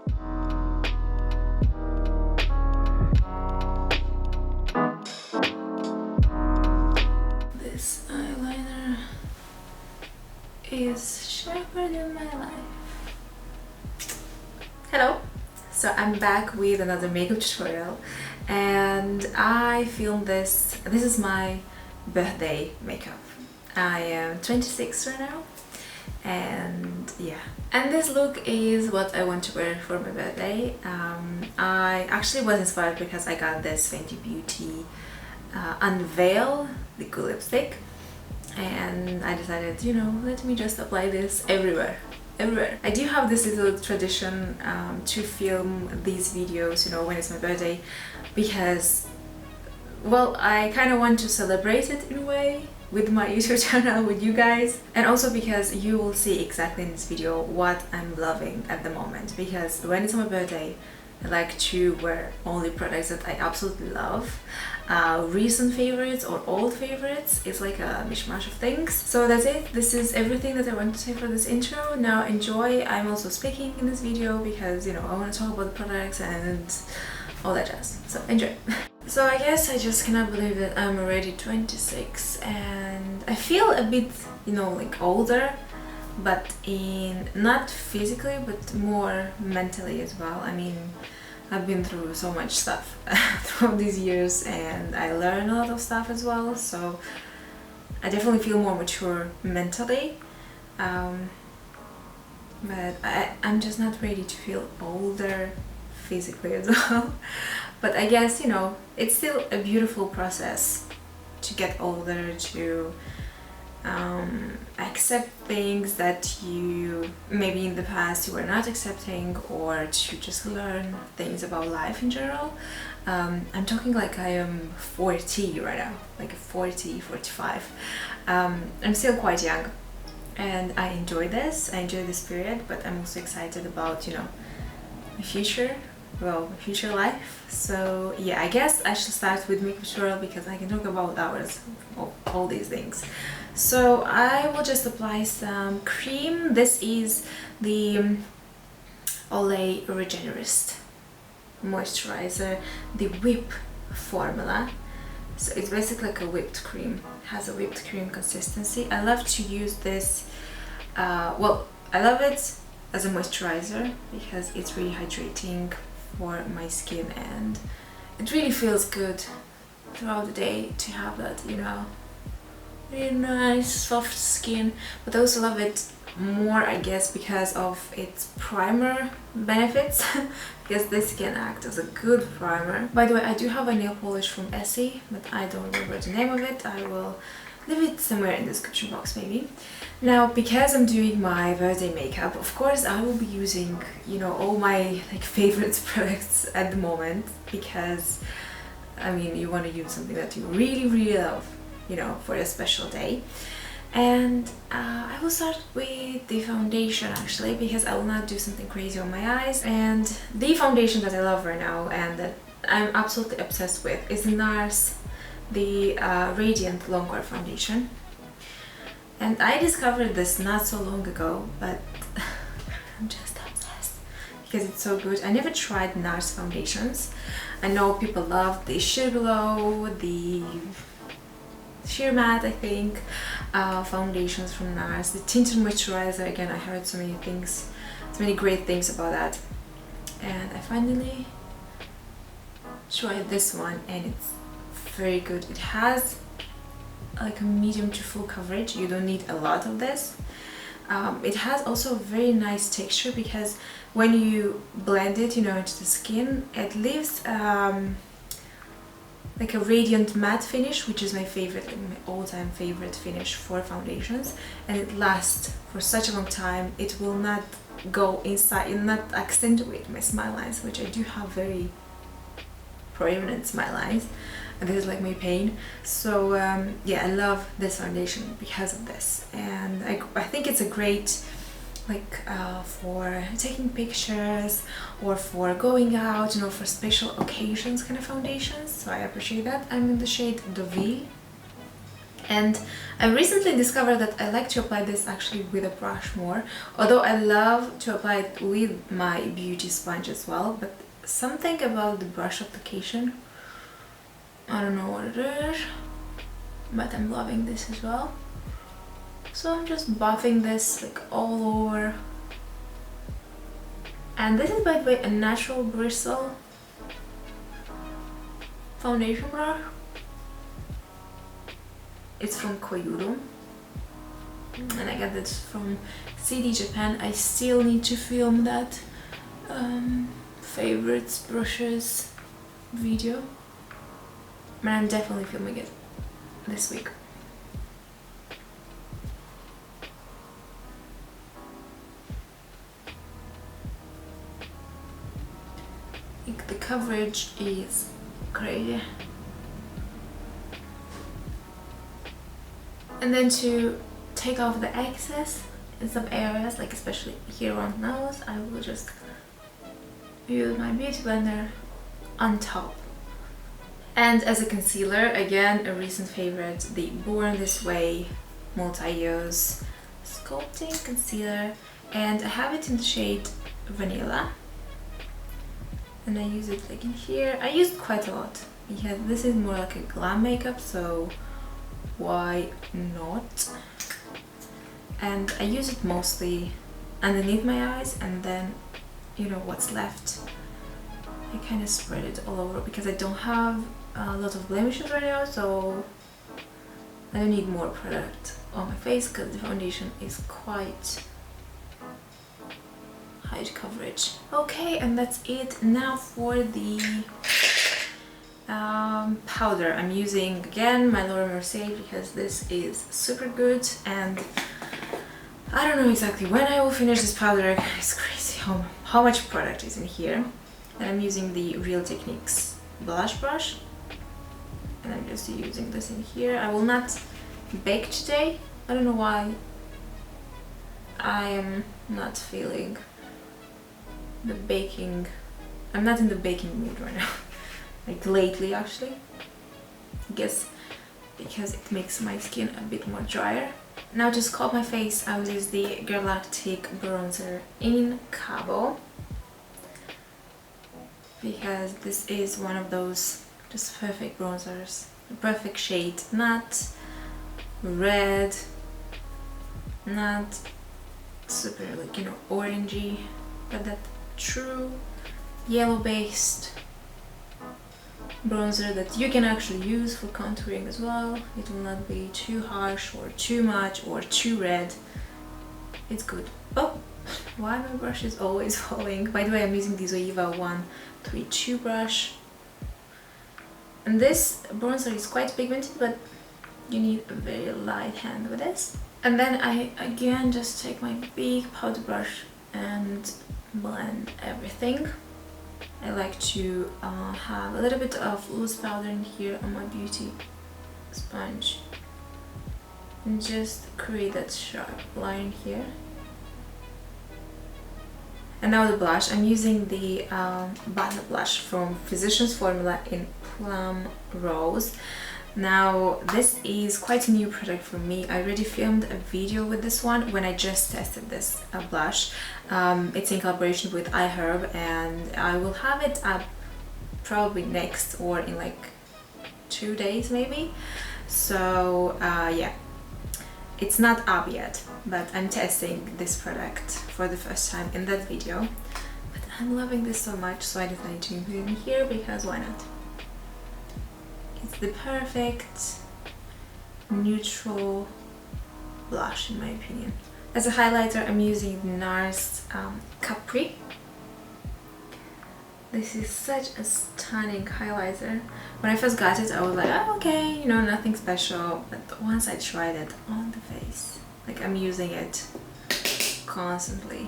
This eyeliner is sharper than my life. Hello! So I'm back with another makeup tutorial, and I filmed this. This is my birthday makeup. I am 26 right now, and yeah. And this look is what I want to wear for my birthday. I actually was inspired because I got this Fenty Beauty Unveil, the cool lipstick, and I decided, you know, let me just apply this everywhere. I do have this little tradition to film these videos, you know, when it's my birthday, because, well, I kind of want to celebrate it in a way with my YouTube channel, with you guys, and also because you will see exactly in this video what I'm loving at the moment, because when it's my birthday, I like to wear only products that I absolutely love. Recent favorites or old favorites. It's like a mishmash of things. So that's it. This is everything that I want to say for this intro. Now enjoy. I'm also speaking in this video because, you know, I want to talk about the products and all that jazz. So enjoy. So I guess I just cannot believe that I'm already 26 and I feel a bit, you know, like older, but in not physically but more mentally as well. I mean, I've been through so much stuff throughout these years and I learned a lot of stuff as well, so I definitely feel more mature mentally, but I'm just not ready to feel older physically as well. But I guess, you know, it's still a beautiful process to get older, to accept things that you maybe in the past you were not accepting, or to just learn things about life in general. I'm talking like I am 40 right now, like 40, 45. I'm still quite young and I enjoy this. I enjoy this period, but I'm also excited about, you know, the future. Well, future life. So yeah, I guess I should start with makeup tutorial because I can talk about hours of all these things. So I will just apply some cream. This is the Olay Regenerist moisturizer, the Whip formula. So it's basically like a whipped cream. It has a whipped cream consistency. I love to use this, well, I love it as a moisturizer because it's really hydrating for my skin and it really feels good throughout the day to have that, you know, really nice soft skin. But I also love it more, I guess, because of its primer benefits because this can act as a good primer. By the way, I do have a nail polish from Essie, but I don't remember the name of it. I will leave it somewhere in the description box maybe. Now, because I'm doing my birthday makeup, of course I will be using, you know, all my like favorite products at the moment, because I mean, you want to use something that you really love, you know, for a special day. And I will start with the foundation actually, because I will not do something crazy on my eyes. And the foundation that I love right now and that I'm absolutely obsessed with is the NARS Radiant Longwear foundation. And I discovered this not so long ago, but I'm just obsessed because it's so good. I never tried NARS foundations. I know people love the Sheer Glow, the Sheer Matte, I think, foundations from NARS, the tinted moisturizer. Again, I heard so many things, so many great things about that, and I finally tried this one and it's very good. It has like a medium to full coverage. You don't need a lot of this. It has also a very nice texture because when you blend it, you know, into the skin, it leaves like a radiant matte finish, which is my favorite, like my all-time favorite finish for foundations, and it lasts for such a long time. It will not go inside and not accentuate my smile lines, which I do have very prominent smile lines, and this is like my pain. So yeah, I love this foundation because of this, and I think it's a great like for taking pictures or for going out, you know, for special occasions kind of foundations. So I appreciate that. I'm in the shade Deauville, And I recently discovered that I like to apply this actually with a brush more, although I love to apply it with my beauty sponge as well, but something about the brush application, I don't know what it is, but I'm loving this as well. So I'm just buffing this like all over. And this is, by the way, a natural bristle foundation brush. It's from Koyuru and I got this from CD Japan. I still need to film that favorites brushes video, but I'm definitely filming it this week. Like, the coverage is crazy. And then to take off the excess in some areas, like especially here on nose, I will just use my beauty blender on top. And as a concealer, again, a recent favorite, the Born This Way multi-use sculpting concealer, and I have it in the shade Vanilla. And I use it like in here. I use it quite a lot because this is more like a glam makeup, so why not? And I use it mostly underneath my eyes, and then, you know, what's left, I kind of spread it all over because I don't have a lot of blemishes right now, so I don't need more product on my face because the foundation is quite high coverage. Okay, and that's it. Now for the powder. I'm using again my Laura Mercier because this is super good, and I don't know exactly when I will finish this powder. It's crazy how much product is in here. And I'm using the Real Techniques blush brush, and I'm just using this in here. I will not bake today. I don't know why. I am not feeling the baking. I'm not in the baking mood right now. Like lately, actually. I guess because it makes my skin a bit more drier. Now to sculpt my face, I will use the Girlactick bronzer in Cabo, because this is one of those just perfect bronzers. The perfect shade, not red, not super like, you know, orangey, but that true yellow based bronzer that you can actually use for contouring as well. It will not be too harsh or too much or too red. It's good. Oh, why my brush is always falling. By the way, I'm using the Zoeva 132 brush. And this bronzer is quite pigmented, but you need a very light hand with this. And then I again just take my big powder brush and blend everything. I like to have a little bit of loose powder in here on my beauty sponge and just create that sharp line here. And now the blush. I'm using the Butter Blush from Physicians Formula in Plum Rose. Now this is quite a new product for me. I already filmed a video with this one when I just tested this blush. It's in collaboration with iHerb, and I will have it up probably next or in like 2 days maybe. So yeah, it's not up yet, but I'm testing this product for the first time in that video. But I'm loving this so much, so I decided to include it in here because why not? It's the perfect neutral blush in my opinion. As a highlighter, I'm using NARS Capri. This is such a stunning highlighter. When I first got it, I was like, oh, okay, you know, nothing special. But once I tried it on the face, like I'm using it constantly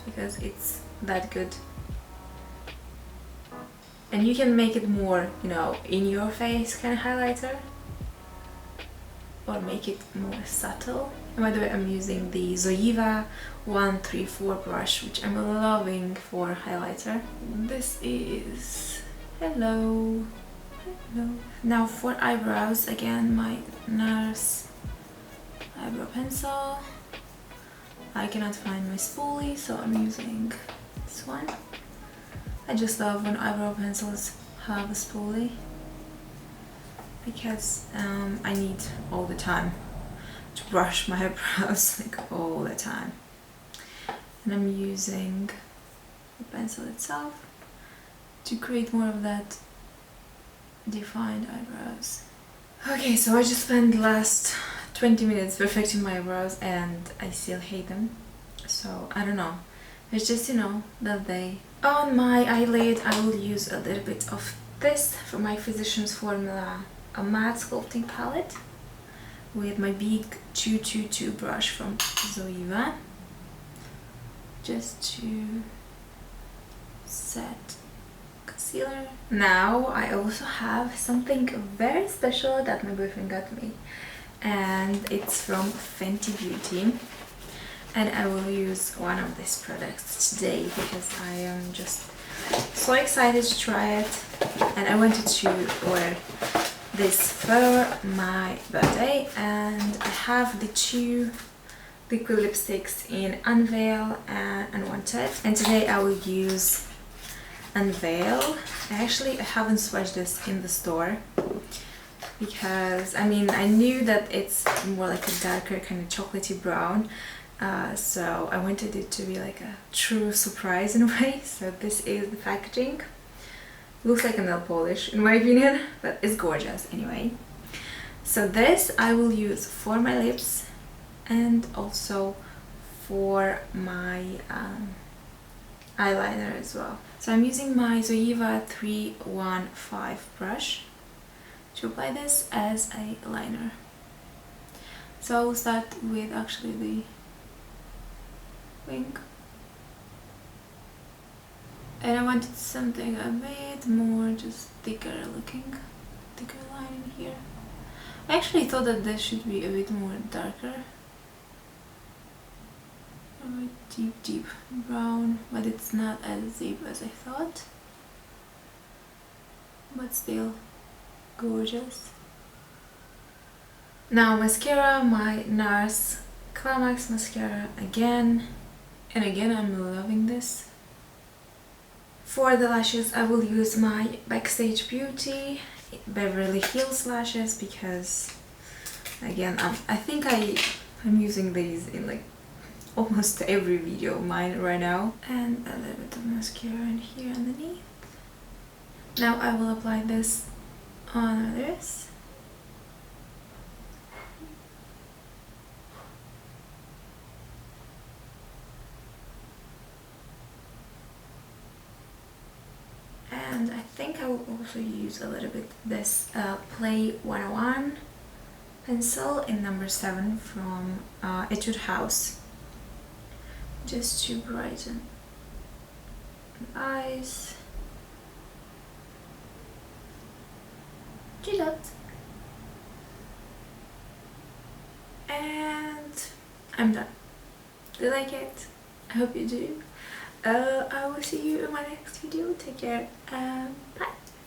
because it's that good. And you can make it more, you know, in your face kind of highlighter, or make it more subtle. And by the way, I'm using the Zoeva 134 brush, which I'm loving for highlighter. This is... hello, No. Now for eyebrows, again my NARS eyebrow pencil. I cannot find my spoolie, so I'm using this one. I just love when eyebrow pencils have a spoolie because I need all the time to brush my eyebrows, like all the time. And I'm using the pencil itself to create more of that defined eyebrows. Okay, so I just spent the last 20 minutes perfecting my eyebrows and I still hate them. So I don't know. It's just, you know, that day. On my eyelid I will use a little bit of this from my Physicians Formula, a matte sculpting palette with my big 222 brush from Zoeva, just to set concealer. Now I also have something very special that my boyfriend got me, and it's from Fenty Beauty, and I will use one of these products today because I am just so excited to try it, and I wanted to wear this for my birthday. And I have the two liquid lipsticks in Unveil and Unwanted, and today I will use Unveil. I haven't swatched this in the store because I mean I knew that it's more like a darker kind of chocolatey brown, so I wanted it to be like a true surprise in a way. So this is the packaging. Looks like a nail polish in my opinion, but it's gorgeous anyway. So this I will use for my lips and also for my eyeliner as well. So I'm using my Zoeva 315 brush to apply this as a liner. So I'll start with actually the wing. And I wanted something a bit more just thicker looking, thicker line in here. I actually thought that this should be a bit more darker. A bit deep brown, but it's not as deep as I thought. But still gorgeous. Now mascara, my NARS Climax mascara again. And again I'm loving this. For the lashes I will use my Backstage Beauty Beverly Hills lashes because again I think I'm using these in like almost every video of mine right now. And a little bit of mascara in here underneath. Now I will apply this on this. And I think I will also use a little bit this Play 101 pencil in number 7 from Etude House, just to brighten the eyes. Do that. And I'm done. Do you like it? I hope you do. I will see you in my next video. Take care. Bye.